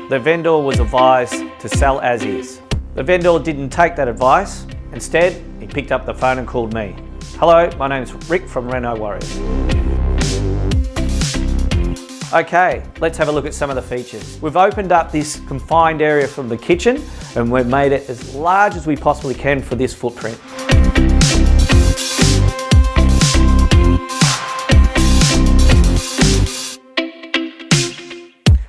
The vendor was advised to sell as is. The vendor didn't take that advice. Instead, he picked up the phone and called me. Hello, my name's Rick from Reno Warriors. Okay, let's have a look at some of the features. We've opened up this confined area from the kitchen and we've made it as large as we possibly can for this footprint.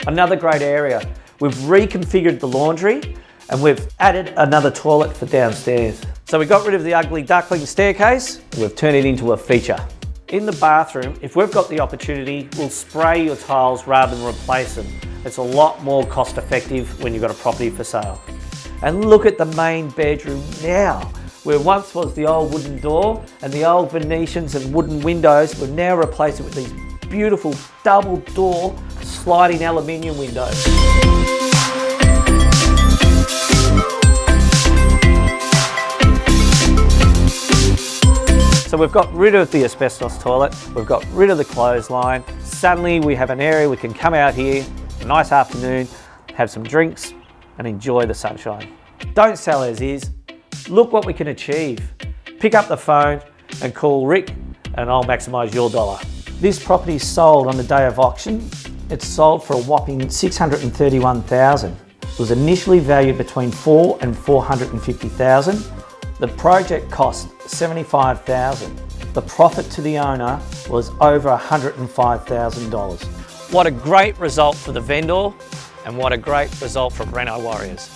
Another great area, we've reconfigured the laundry and we've added another toilet for downstairs. So we got rid of the ugly duckling staircase and we've turned it into a feature. In the bathroom, if we've got the opportunity, we'll spray your tiles rather than replace them. It's a lot more cost effective when you've got a property for sale. And look at the main bedroom now. Where once was the old wooden door and the old Venetians and wooden windows, we've now replaced it with these beautiful double door sliding aluminium windows. So we've got rid of the asbestos toilet, we've got rid of the clothesline. Suddenly we have an area we can come out here, a nice afternoon, have some drinks and enjoy the sunshine. Don't sell as is, look what we can achieve. Pick up the phone and call Rick and I'll maximise your dollar. This property sold on the day of auction. It's sold for a whopping $631,000. It was initially valued between $400,000 and $450,000. The project cost $75,000. The profit to the owner was over $105,000. What a great result for the vendor and what a great result from Reno Warriors.